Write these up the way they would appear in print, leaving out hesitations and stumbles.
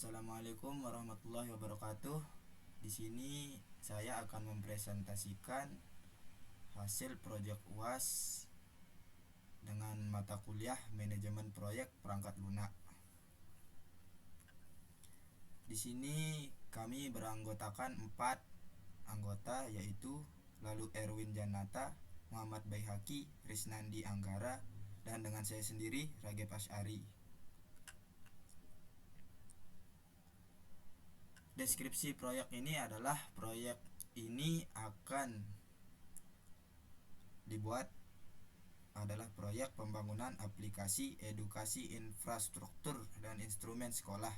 Assalamualaikum warahmatullahi wabarakatuh. Di sini saya akan mempresentasikan hasil proyek UAS dengan mata kuliah manajemen proyek perangkat lunak. Di sini kami beranggotakan 4 anggota, yaitu lalu Erwin Janata, Muhammad Baihaqi, Risnandi Anggara, dan dengan saya sendiri Ragep Asy'ari. Deskripsi proyek ini adalah proyek ini akan dibuat adalah proyek pembangunan aplikasi edukasi infrastruktur dan instrumen sekolah.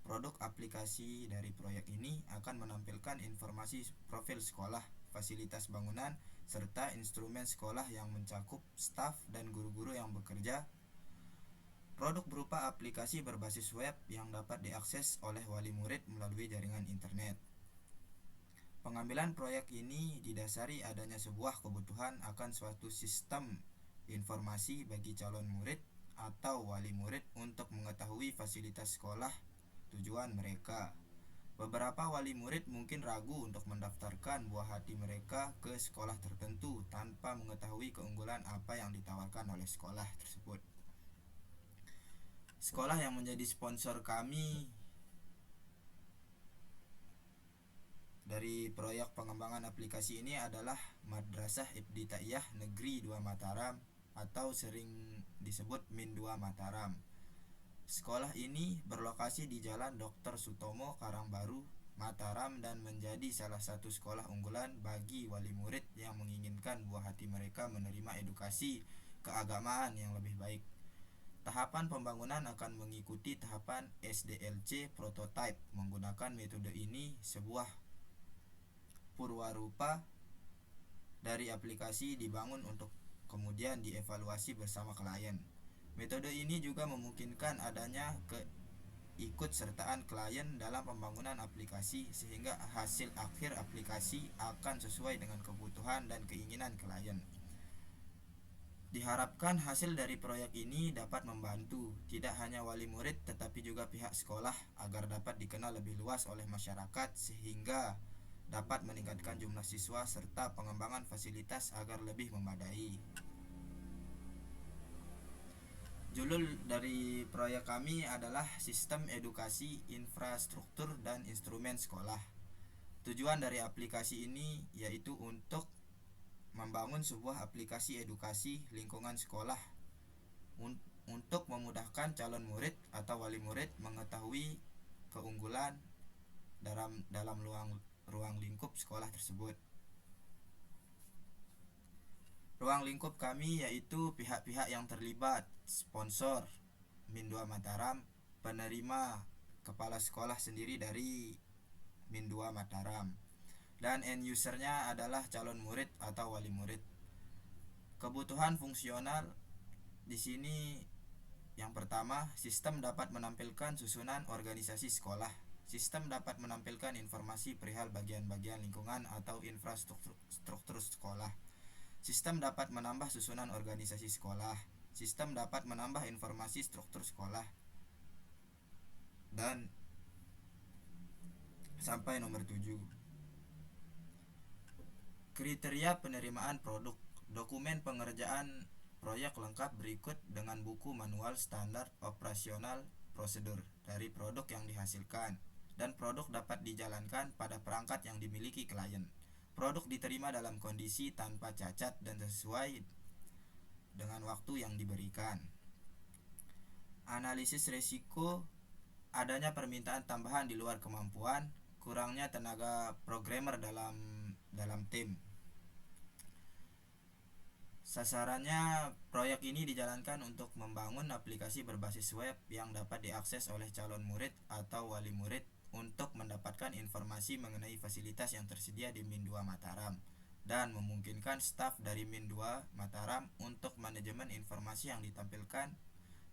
Produk aplikasi dari proyek ini akan menampilkan informasi profil sekolah, fasilitas bangunan, serta instrumen sekolah yang mencakup staf dan guru-guru yang bekerja. Produk berupa aplikasi berbasis web yang dapat diakses oleh wali murid melalui jaringan internet. Pengambilan proyek ini didasari adanya sebuah kebutuhan akan suatu sistem informasi bagi calon murid atau wali murid untuk mengetahui fasilitas sekolah tujuan mereka. Beberapa wali murid mungkin ragu untuk mendaftarkan buah hati mereka ke sekolah tertentu tanpa mengetahui keunggulan apa yang ditawarkan oleh sekolah tersebut. Sekolah yang menjadi sponsor kami dari proyek pengembangan aplikasi ini adalah Madrasah Ibtidaiyah Negeri 2 Mataram atau sering disebut Min 2 Mataram. Sekolah ini berlokasi di Jalan Dr. Sutomo, Karangbaru, Mataram, dan menjadi salah satu sekolah unggulan bagi wali murid yang menginginkan buah hati mereka menerima edukasi keagamaan yang lebih baik. Tahapan pembangunan akan mengikuti tahapan SDLC prototype. Menggunakan metode ini, sebuah purwarupa dari aplikasi dibangun untuk kemudian dievaluasi bersama klien. Metode ini juga memungkinkan adanya keikutsertaan klien dalam pembangunan aplikasi sehingga hasil akhir aplikasi akan sesuai dengan kebutuhan dan keinginan klien. Diharapkan hasil dari proyek ini dapat membantu tidak hanya wali murid tetapi juga pihak sekolah agar dapat dikenal lebih luas oleh masyarakat sehingga dapat meningkatkan jumlah siswa serta pengembangan fasilitas agar lebih memadai. Judul dari proyek kami adalah Sistem Edukasi Infrastruktur dan Instrumen Sekolah. Tujuan dari aplikasi ini yaitu untuk membangun sebuah aplikasi edukasi lingkungan sekolah untuk memudahkan calon murid atau wali murid mengetahui keunggulan dalam ruang lingkup sekolah tersebut. Ruang lingkup kami yaitu pihak-pihak yang terlibat, sponsor Min 2 Mataram, penerima kepala sekolah sendiri dari Min 2 Mataram, dan end usernya adalah calon murid atau wali murid. Kebutuhan fungsional di sini yang pertama, sistem dapat menampilkan susunan organisasi sekolah. Sistem dapat menampilkan informasi perihal bagian-bagian lingkungan atau infrastruktur sekolah. Sistem dapat menambah susunan organisasi sekolah. Sistem dapat menambah informasi struktur sekolah. Dan sampai nomor 7. Kriteria penerimaan produk. Dokumen pengerjaan proyek lengkap berikut dengan buku manual standar operasional prosedur dari produk yang dihasilkan, dan produk dapat dijalankan pada perangkat yang dimiliki klien. Produk diterima dalam kondisi tanpa cacat dan sesuai dengan waktu yang diberikan. Analisis risiko adanya permintaan tambahan di luar kemampuan, kurangnya tenaga programmer dalam tim. Sasarannya, proyek ini dijalankan untuk membangun aplikasi berbasis web yang dapat diakses oleh calon murid atau wali murid untuk mendapatkan informasi mengenai fasilitas yang tersedia di Min 2 Mataram dan memungkinkan staf dari Min 2 Mataram untuk manajemen informasi yang ditampilkan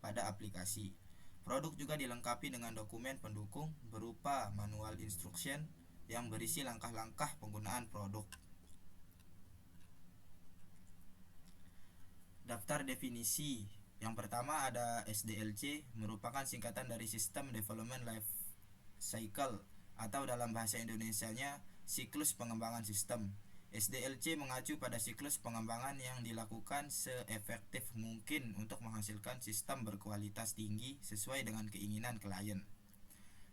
pada aplikasi. Produk juga dilengkapi dengan dokumen pendukung berupa manual instruction yang berisi langkah-langkah penggunaan produk. Daftar definisi. Yang pertama ada SDLC, merupakan singkatan dari System Development cycle atau dalam bahasa Indonesianya siklus pengembangan sistem. SDLC mengacu pada siklus pengembangan yang dilakukan seefektif mungkin untuk menghasilkan sistem berkualitas tinggi sesuai dengan keinginan klien.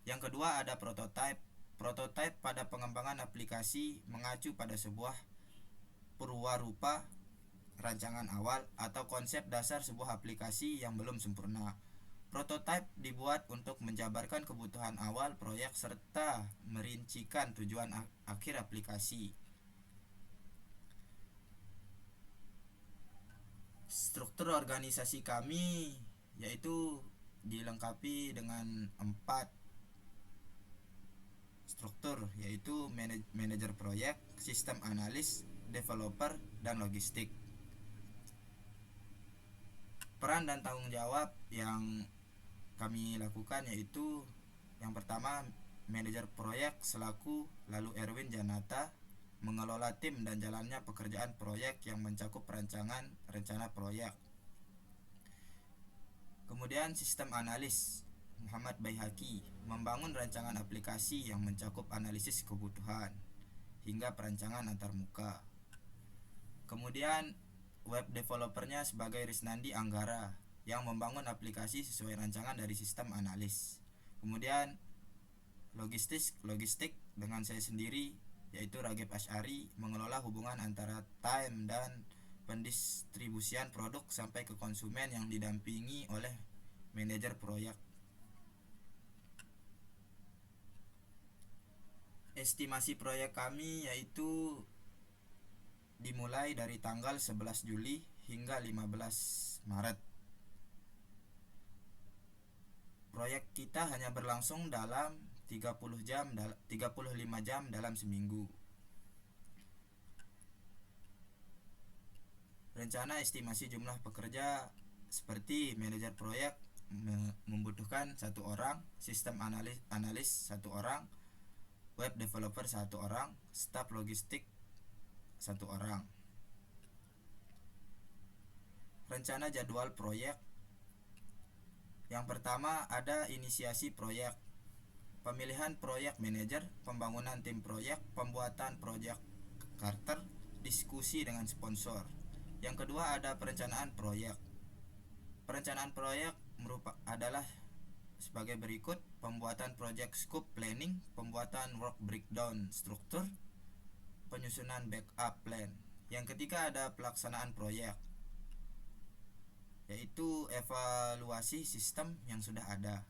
Yang kedua ada prototype. Prototype pada pengembangan aplikasi mengacu pada sebuah purwarupa rancangan awal atau konsep dasar sebuah aplikasi yang belum sempurna. Prototype dibuat untuk menjabarkan kebutuhan awal proyek serta merincikan tujuan akhir aplikasi. Struktur organisasi kami yaitu dilengkapi dengan 4 struktur, yaitu manajer proyek, sistem analis, developer, dan logistik. Peran dan tanggung jawab yang kami lakukan yaitu yang pertama manajer proyek selaku lalu Erwin Janata mengelola tim dan jalannya pekerjaan proyek yang mencakup perancangan rencana proyek. Kemudian sistem analis Muhammad Baihaqi membangun rancangan aplikasi yang mencakup analisis kebutuhan hingga perancangan antarmuka. Kemudian web developernya sebagai Risnandi Anggara yang membangun aplikasi sesuai rancangan dari sistem analis. Kemudian logistik dengan saya sendiri yaitu Ragib Asy'ari mengelola hubungan antara time dan pendistribusian produk sampai ke konsumen yang didampingi oleh manajer proyek. Estimasi proyek kami yaitu dimulai dari tanggal 11 Juli hingga 15 Maret. Proyek kita hanya berlangsung dalam 35 jam dalam seminggu. Rencana estimasi jumlah pekerja seperti manajer proyek membutuhkan 1 orang, sistem analis 1 orang, web developer 1 orang, staf logistik 1 orang. Rencana jadwal proyek. Yang pertama ada inisiasi proyek, pemilihan proyek manajer, pembangunan tim proyek, pembuatan proyek charter, diskusi dengan sponsor. Yang kedua ada perencanaan proyek. Perencanaan proyek adalah sebagai berikut: pembuatan project scope planning, pembuatan work breakdown struktur, penyusunan backup plan. Yang ketiga ada pelaksanaan proyek, yaitu evaluasi sistem yang sudah ada.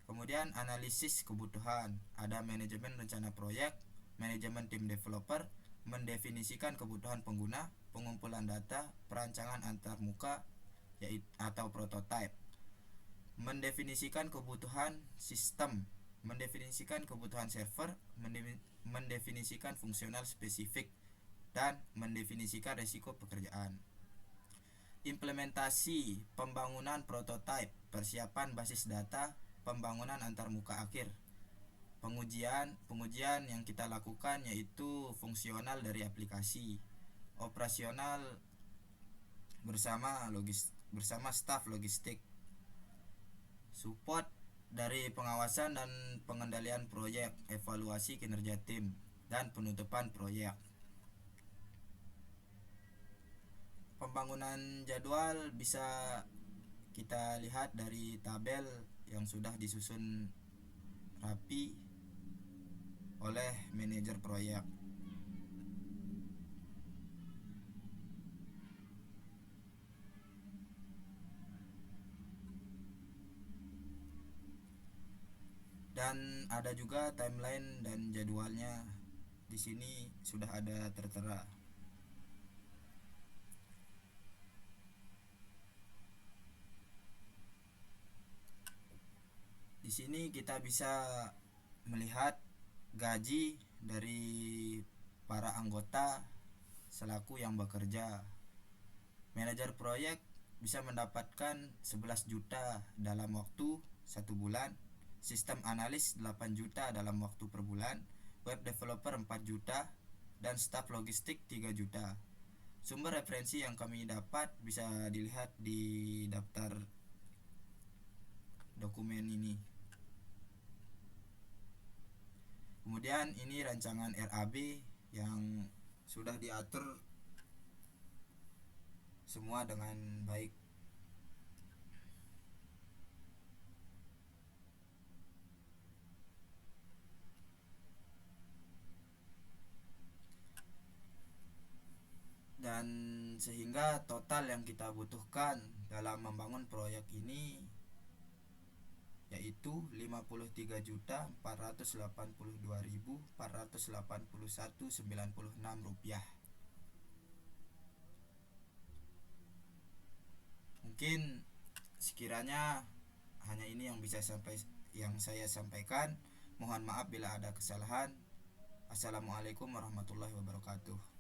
Kemudian analisis kebutuhan, ada manajemen rencana proyek, manajemen tim developer, mendefinisikan kebutuhan pengguna, pengumpulan data, perancangan antarmuka atau prototype, mendefinisikan kebutuhan sistem, mendefinisikan kebutuhan server, mendefinisikan fungsional spesifik, dan mendefinisikan risiko pekerjaan. Implementasi pembangunan prototype, persiapan basis data, pembangunan antarmuka akhir. Pengujian yang kita lakukan yaitu fungsional dari aplikasi, operasional bersama staf logistik, support dari pengawasan dan pengendalian proyek, evaluasi kinerja tim, dan penutupan proyek. Pembangunan jadwal bisa kita lihat dari tabel yang sudah disusun rapi oleh manajer proyek. Dan ada juga timeline dan jadwalnya di sini sudah ada tertera. Di sini kita bisa melihat gaji dari para anggota selaku yang bekerja. Manajer proyek bisa mendapatkan 11 juta dalam waktu 1 bulan, sistem analis 8 juta dalam waktu per bulan, web developer 4 juta, dan staf logistik 3 juta. Sumber referensi yang kami dapat bisa dilihat di daftar dokumen ini. Kemudian ini rancangan RAB yang sudah diatur semua dengan baik. Dan sehingga total yang kita butuhkan dalam membangun proyek ini yaitu 53.482.481,96 rupiah. Mungkin sekiranya hanya ini yang saya sampaikan. Mohon maaf bila ada kesalahan. Assalamualaikum warahmatullahi wabarakatuh.